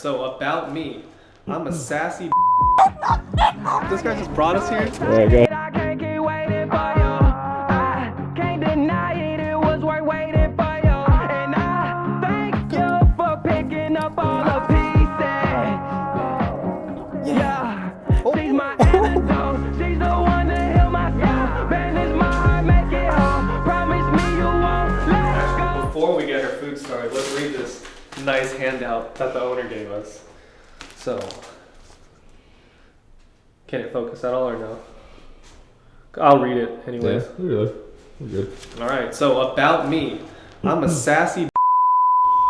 So about me, I'm a sassy This guy just brought us here? Yeah, go. I can't keep waiting for you. I can't deny it, it was worth waiting for you. And I thank you for picking up all the pieces. Yeah, she's my antidote. She's the one to heal my soul. Bandage my heart, make it whole. Promise me you won't let her go. Before we get our food started, let's read this nice handout that the owner gave us. So, can it focus at all or no? I'll read it anyways. Yeah, we're good. Alright, so about me, I'm a sassy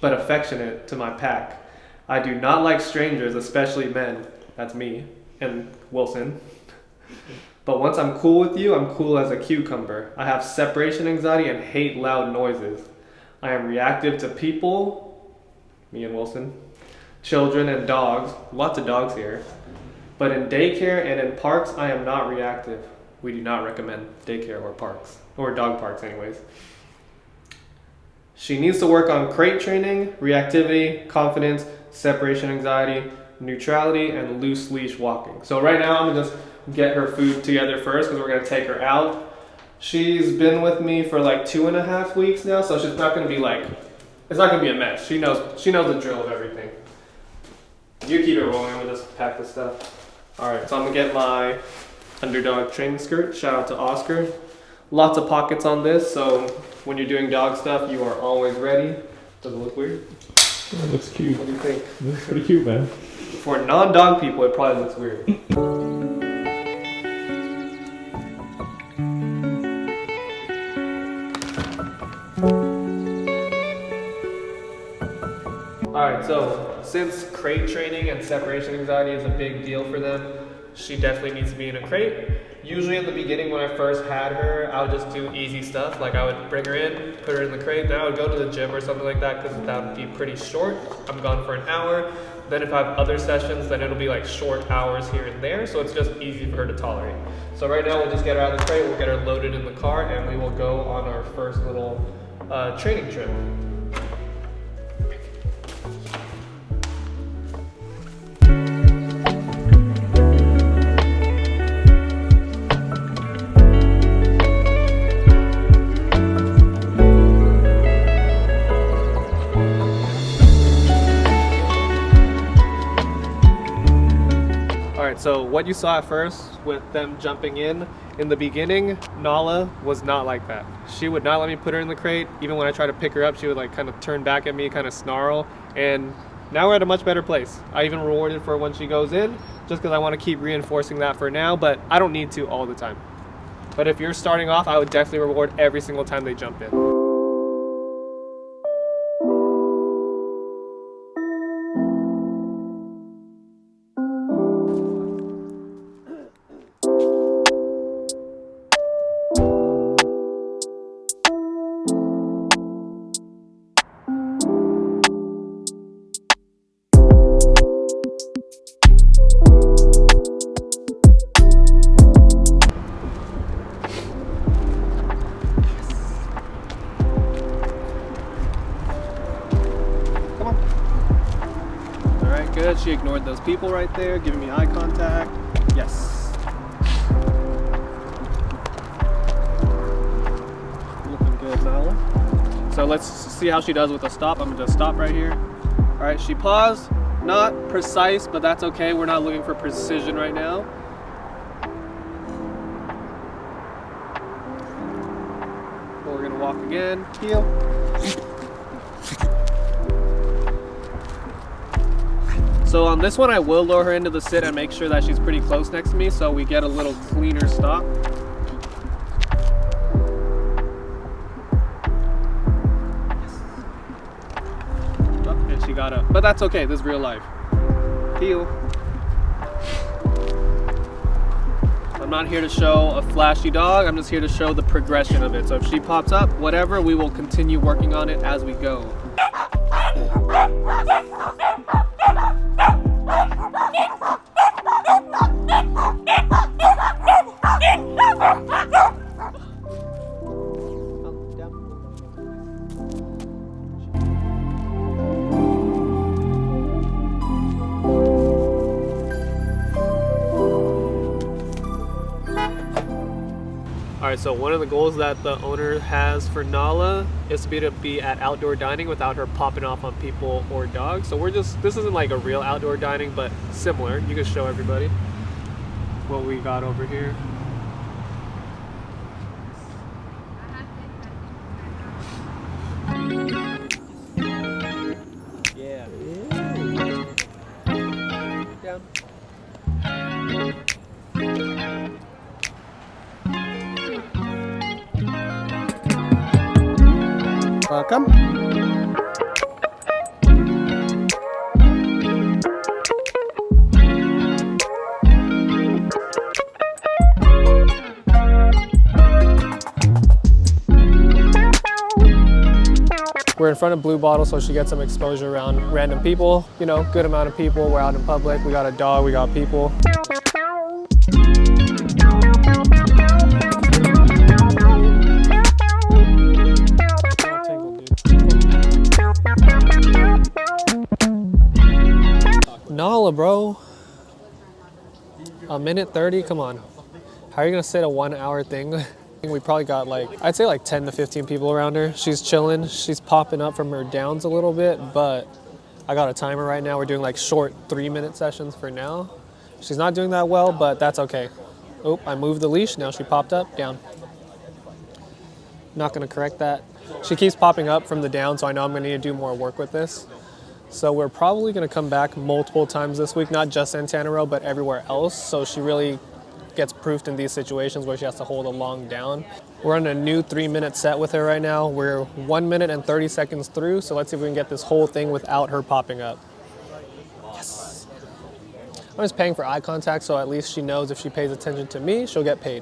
but affectionate to my pack. I do not like strangers, especially men. That's me and Wilson. But once I'm cool with you, I'm cool as a cucumber. I have separation anxiety and hate loud noises. I am reactive to people, me and Wilson, children and dogs, lots of dogs here. But in daycare and in parks, I am not reactive. We do not recommend daycare or parks, or dog parks anyways. She needs to work on crate training, reactivity, confidence, separation anxiety, neutrality, and loose leash walking. So right now, I'm gonna just get her food together first because we're gonna take her out. She's been with me for like 2.5 weeks now, so she's not gonna be like, it's not gonna be a mess. She knows the drill of everything. You keep it rolling, I'm gonna just pack the stuff. All right, so I'm gonna get my Underdog training skirt. Shout out to Oscar. Lots of pockets on this, so when you're doing dog stuff, you are always ready. Does it look weird? Oh, it looks cute. What do you think? It looks pretty cute, man. For non-dog people, it probably looks weird. Alright, so since crate training and separation anxiety is a big deal for them, she definitely needs to be in a crate. Usually in the beginning when I first had her, I would just do easy stuff. Like I would bring her in, put her in the crate, then I would go to the gym or something like that because that would be pretty short. I'm gone for an hour. Then if I have other sessions, then it'll be like short hours here and there, so it's just easy for her to tolerate. So right now we'll just get her out of the crate, we'll get her loaded in the car, and we will go on our first little training trip. So what you saw at first with them jumping in the beginning, Nala was not like that. She would not let me put her in the crate. Even when I tried to pick her up, she would like kind of turn back at me, kind of snarl. And now we're at a much better place. I even rewarded for when she goes in, just because I want to keep reinforcing that for now, but I don't need to all the time. But if you're starting off, I would definitely reward every single time they jump in. Good. She ignored those people right there, giving me eye contact. Yes. Looking good, Nala. So let's see how she does with a stop. I'm gonna just stop right here. All right, she paused. Not precise, but that's okay. We're not looking for precision right now. We're gonna walk again. Heel. So on this one, I will lower her into the sit and make sure that she's pretty close next to me so we get a little cleaner stop. Oh, and she got up. But that's okay, this is real life. Heel. I'm not here to show a flashy dog, I'm just here to show the progression of it. So if she pops up, whatever, we will continue working on it as we go. All right, so one of the goals that the owner has for Nala is to be at outdoor dining without her popping off on people or dogs. So this isn't like a real outdoor dining, but similar. You can show everybody what we got over here. Yeah. Down. Welcome. We're in front of Blue Bottle, so she gets some exposure around random people. You know, good amount of people. We're out in public. We got a dog. We got people. Nala, bro. A minute 30? Come on. How are you gonna sit a 1 hour thing? We probably got I'd say 10 to 15 people around her. She's chilling. She's popping up from her downs a little bit, but I got a timer right now. We're doing short 3-minute sessions for now. She's not doing that well, but that's okay. Oh, I moved the leash. Now she popped up, down. Not gonna correct that. She keeps popping up from the down, so I know I'm gonna need to do more work with this. So we're probably gonna come back multiple times this week, not just Santana Row, but everywhere else. So she really gets proofed in these situations where she has to hold a long down. We're on a new 3-minute set with her right now. We're 1 minute and 30 seconds through, so let's see if we can get this whole thing without her popping up. Yes. I'm just paying for eye contact, so at least she knows if she pays attention to me, she'll get paid.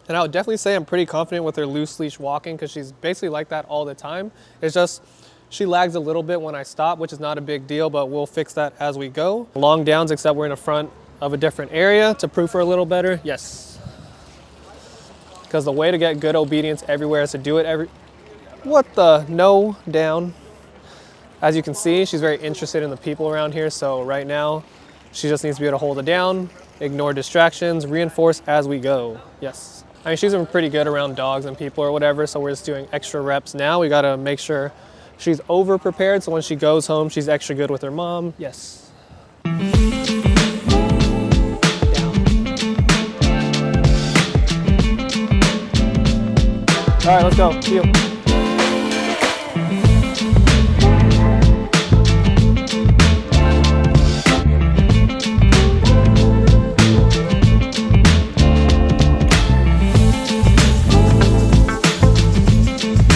And I would definitely say I'm pretty confident with her loose leash walking because she's basically like that all the time. It's just she lags a little bit when I stop, which is not a big deal, but we'll fix that as we go. Long downs, except we're in the front of a different area to proof her a little better. Yes. Because the way to get good obedience everywhere is to do it no, down. As you can see, she's very interested in the people around here. So right now, she just needs to be able to hold it down, ignore distractions, reinforce as we go. Yes. I mean, she's been pretty good around dogs and people or whatever. So we're just doing extra reps now. We got to make sure she's over prepared. So when she goes home, she's extra good with her mom. Yes. All right, let's go. See you.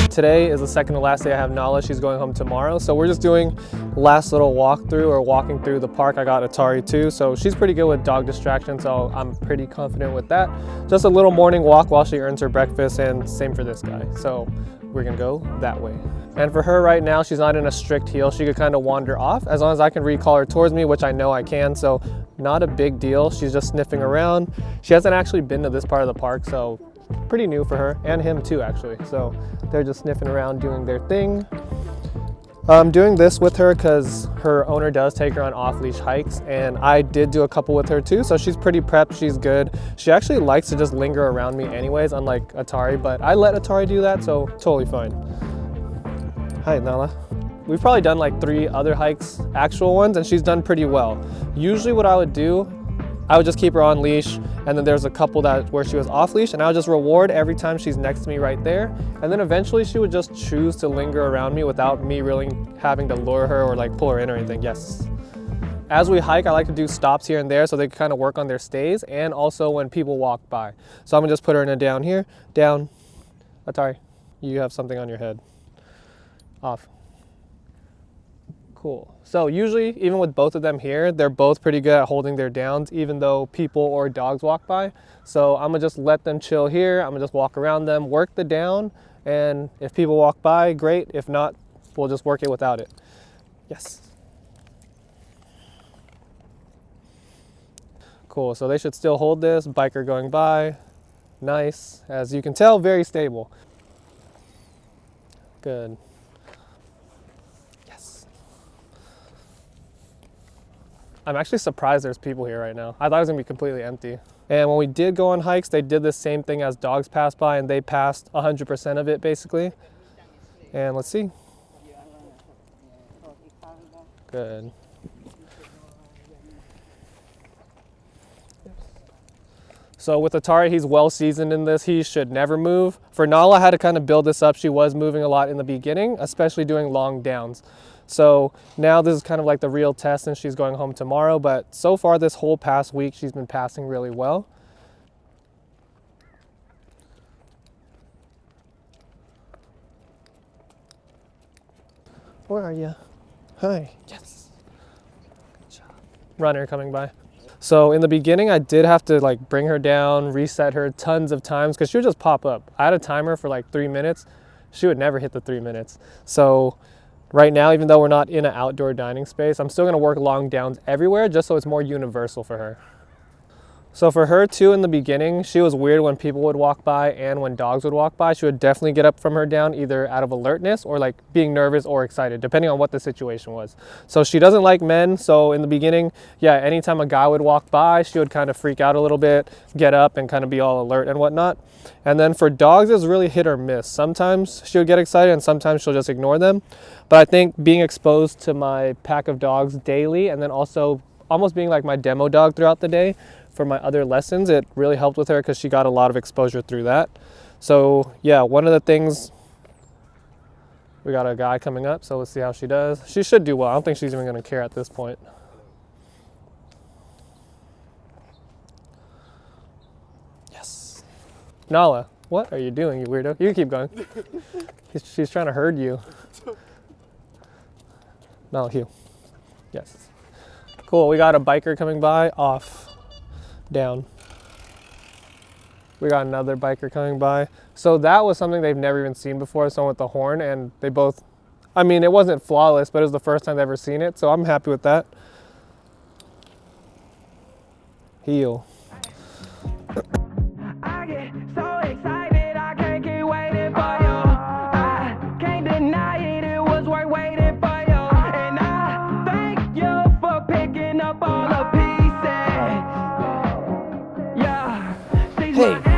Today is the second to last day I have Nala. She's going home tomorrow. So we're just doing last little walkthrough or walking through the park. I got Atari too. So she's pretty good with dog distraction. So I'm pretty confident with that. Just a little morning walk while she earns her breakfast, and same for this guy. So we're gonna go that way. And for her right now, she's not in a strict heel. She could kind of wander off as long as I can recall her towards me, which I know I can. So not a big deal. She's just sniffing around. She hasn't actually been to this part of the park, so pretty new for her, and him too actually. So they're just sniffing around doing their thing. I'm doing this with her because her owner does take her on off-leash hikes, and I did do a couple with her too, so she's pretty prepped, she's good. She actually likes to just linger around me anyways, unlike Atari, but I let Atari do that, so totally fine. Hi, Nala. We've probably done 3 other hikes, actual ones, and she's done pretty well. Usually what I would do, I would just keep her on leash, and then there's a couple where she was off leash, and I would just reward every time she's next to me right there. And then eventually she would just choose to linger around me without me really having to lure her or pull her in or anything. Yes. As we hike, I like to do stops here and there so they can kind of work on their stays, and also when people walk by. So I'm gonna just put her in a down here, down. Atari, you have something on your head. Off. Cool. So usually, even with both of them here, they're both pretty good at holding their downs, even though people or dogs walk by. So I'm gonna just let them chill here. I'm gonna just walk around them, work the down, and if people walk by, great. If not, we'll just work it without it. Yes. Cool, so they should still hold this. Biker going by, nice. As you can tell, very stable. Good. I'm actually surprised there's people here right now. I thought it was gonna be completely empty. And when we did go on hikes, they did the same thing as dogs passed by, and they passed 100% of it basically. And let's see. Good. So with Atari, he's well seasoned in this. He should never move. For Nala, I had to kind of build this up. She was moving a lot in the beginning, especially doing long downs. So now this is kind of like the real test, and she's going home tomorrow. But so far this whole past week, she's been passing really well. Where are you? Hi. Yes. Good job. Runner coming by. So in the beginning, I did have to like bring her down, reset her tons of times because she would just pop up. I had a timer for like 3 minutes. She would never hit the 3 minutes. So right now, even though we're not in an outdoor dining space, I'm still gonna work long downs everywhere just so it's more universal for her. So for her too, in the beginning, she was weird when people would walk by and when dogs would walk by. She would definitely get up from her down either out of alertness or like being nervous or excited, depending on what the situation was. So she doesn't like men. So in the beginning, yeah, anytime a guy would walk by, she would kind of freak out a little bit, get up and kind of be all alert and whatnot. And then for dogs, it's really hit or miss. Sometimes she would get excited and sometimes she'll just ignore them. But I think being exposed to my pack of dogs daily and then also almost being like my demo dog throughout the day, for my other lessons, it really helped with her because she got a lot of exposure through that. So yeah, one of the things, we got a guy coming up, so let's see how she does. She should do well. I don't think she's even gonna care at this point. Yes. Nala, what are you doing, you weirdo? You can keep going. She's trying to herd you. Nala, Hugh. Yes. Cool, we got a biker coming by, off. Down. We got another biker coming by. So that was something they've never even seen before, someone with the horn, and they both, I mean, it wasn't flawless, but it was the first time they've ever seen it, so I'm happy with that. Heel. I get so excited, I can't keep waiting for you. I can't deny it, it was worth waiting for you. And I thank you for picking up all the pieces. Yeah, she's my